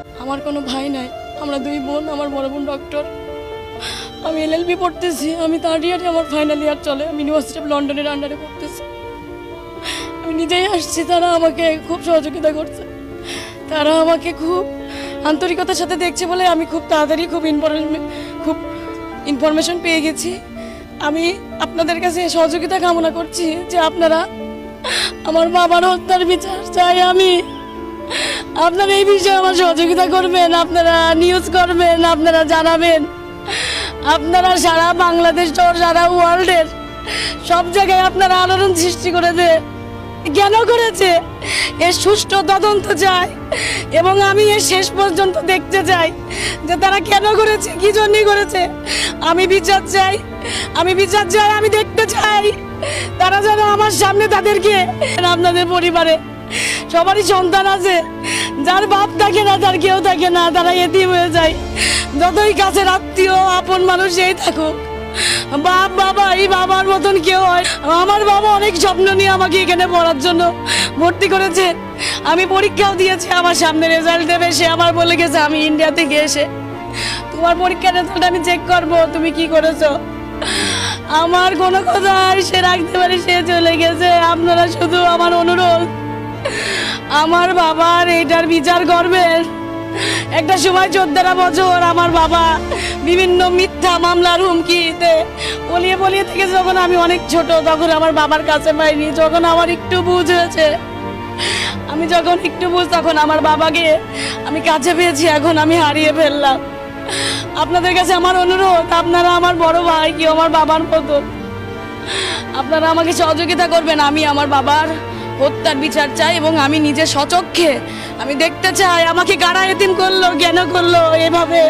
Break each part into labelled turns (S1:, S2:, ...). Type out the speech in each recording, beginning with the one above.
S1: আমার কোনো ভাই নাই, আমরা দুই বোন। আমার বড় বোন ডক্টর, আমি এলএলবি পড়তেছি, আমি থার্ড ইয়ারে, আমার ফাইনাল ইয়ার চলে। আমি ইউনিভার্সিটি অফ লন্ডনের আন্ডারে পড়তেছি। আমি নিজেই আসছি, তারা আমাকে খুব সহযোগিতা করছে, তারা আমাকে খুব আন্তরিকতার সাথে দেখছে বলে আমি খুব তাড়াতাড়ি খুব ইনফরমেশন পেয়ে গেছি। আমি আপনাদের কাছে সহযোগিতা কামনা করছি যে আপনারা আমার বাবার হত্যার বিচার চাই। আমি আপনারা এই বিষয়ে আমার সহযোগিতা করবেন, আপনারা নিউজ করবেন, আপনারা জানাবেন, আপনারা সারা বাংলাদেশ সারা ওয়ার্ল্ডের সব জায়গায় আপনারা আলোড়ন সৃষ্টি করে দেন। কেন করেছে এর সুষ্ঠু তদন্ত চাই এবং আমি এর শেষ পর্যন্ত দেখতে চাই যে তারা কেন করেছে, কি জন্য করেছে। আমি বিচার চাই, আমি বিচার চাই, আমি দেখতে চাই তারা যেন আমার সামনে তাদেরকে। আপনাদের পরিবারে সবারই সন্তান আছে, যার বাপ থাকে না, তার কেউ থাকে না, তারা এতিম হয়ে যায়। যতই কাছের আত্মীয় আপন মানুষ এই থাকুক, বাপ বাবা এই বাবার মতন কেউ হয়। আমার বাবা অনেক স্বপ্ন নিয়ে আমাকে এখানে পড়ার জন্য ভর্তি করেছে। আমি পরীক্ষাও দিয়েছি, আমার সামনে রেজাল্ট দেবে, সে আমার বলে গেছে আমি ইন্ডিয়া থেকে এসে তোমার পরীক্ষার রেজাল্ট আমি চেক করবো, তুমি কি করেছো। আমার কোনো কথা সে রাখতে পারে, সে চলে গেছে। আপনারা শুধু আমার অনুরোধ, আমার বাবার এইটার বিচার করবেন। একটা সময় 14 বছর আমার বাবা বিভিন্ন মিথ্যা মামলার হুমকিতে বলিয়ে থেকে যখন আমি অনেক ছোট, তখন আমার বাবার কাছে পাইনি। যখন আমার একটু বুঝ হয়েছে, আমি যখন একটু বুঝ, তখন আমার বাবাকে আমি কাছে পেয়েছি, এখন আমি হারিয়ে ফেললাম। আপনাদের কাছে আমার অনুরোধ, আপনারা আমার বড় ভাই কি আমার বাবার মতো, আপনারা আমাকে সহযোগিতা করবেন। আমি আমার বাবার হত্যার বিচার চাই এবং আমি নিজে সচক্ষে আমি দেখতে চাই আমাকে কারা এতিম করলো, কেন করলো এভাবে।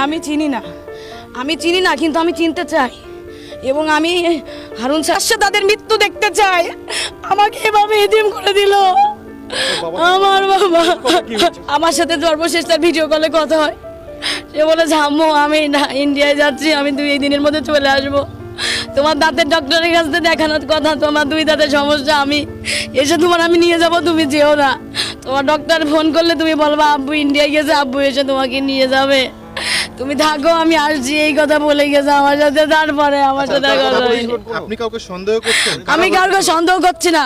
S1: আমি চিনি না, কিন্তু আমি চিনতে চাই এবং আমি হারুন শাহ তাদের মৃত্যু দেখতে চাই। আমাকে এভাবে এতিম করে দিল আমার বাবা। আমার সাথে সর্বশেষ তার ভিডিও কলে কথা হয়, সে বলে আম্মু আমি ইন্ডিয়ায় যাচ্ছি, আমি 2 দিনের মধ্যে চলে আসবো। তোমার দাঁতের ডক্টরের কাছে দেখানোর কথা, তোমার 2 দাঁতের সমস্যা, আমি এসে আমি নিয়ে যাব, তুমি যেও না। তোমার ডক্টর ফোন করলে তুমি বলবা আব্বু ইন্ডিয়ায় গেছে, আব্বু এসে তোমাকে নিয়ে যাবে, তুমি থাকো, আমি আসছি, এই কথা বলে গেছে আমার সাথে। তারপরে আমার সাথে
S2: আপনি কাউকে সন্দেহ করছেন?
S1: আমি কাউকে সন্দেহ করছি না,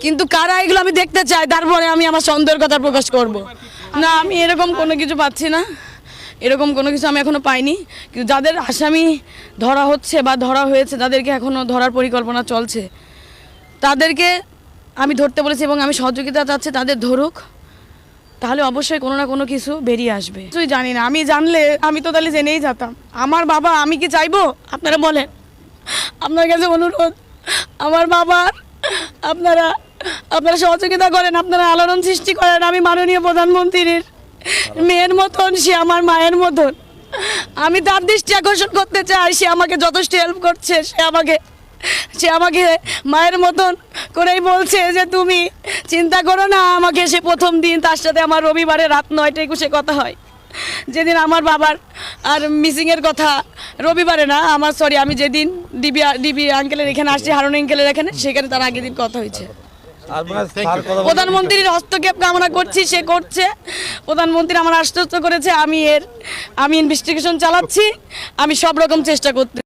S1: কিন্তু কারা এগুলো আমি দেখতে চাই, তারপরে আমি আমার সন্দেহের কথা প্রকাশ করব। না, আমি এরকম কোনো কিছু পাচ্ছি না, এরকম কোনো কিছু আমি এখনো পাইনি। কিন্তু যাদের আসামি ধরা হচ্ছে বা ধরা হয়েছে, তাদেরকে এখনো ধরার পরিকল্পনা চলছে, তাদেরকে আমি ধরতে বলেছি এবং আমি সহযোগিতা চাচ্ছি, তাদের ধরুক, তাহলে অবশ্যই কোনো না কোনো কিছু বেরিয়ে আসবে। কিছুই জানি না, আমি জানলে আমি তো তাহলে জেনেই যেতাম। আমার বাবা, আমি কি চাইবো? আপনারা বলেন, আপনার কাছে অনুরোধ, আমার বাবার আপনারা সহযোগিতা করেন, আপনারা আলোড়ন সৃষ্টি করেন। আমি মাননীয় প্রধানমন্ত্রীর মেয়ের মতন, সে আমার মায়ের মতন, আমি তার দৃষ্টি আকর্ষণ করতে চাই। সে আমাকে যথেষ্ট হেল্প করছে, সে আমাকে মায়ের মতন করেই বলছে যে তুমি চিন্তা করো না। আমাকে সে প্রথম দিন তার সাথে আমার রবিবারে রাত 9টা 21 কথা হয়, যেদিন আমার বাবার আর মিসিংয়ের কথা, রবিবারে না আমার আমি যেদিন ডিবি আঙ্কেলের এখানে আসছি, হারুন আঙ্কেলের এখানে, সেখানে তার আগের দিন কথা হয়েছে। প্রধানমন্ত্রীর হস্তক্ষেপ কামনা করছি, সে করছে। প্রধানমন্ত্রী আমার আশ্বস্ত করেছে, আমি ইনভেস্টিগেশন চালাচ্ছি, আমি সব রকম চেষ্টা করতে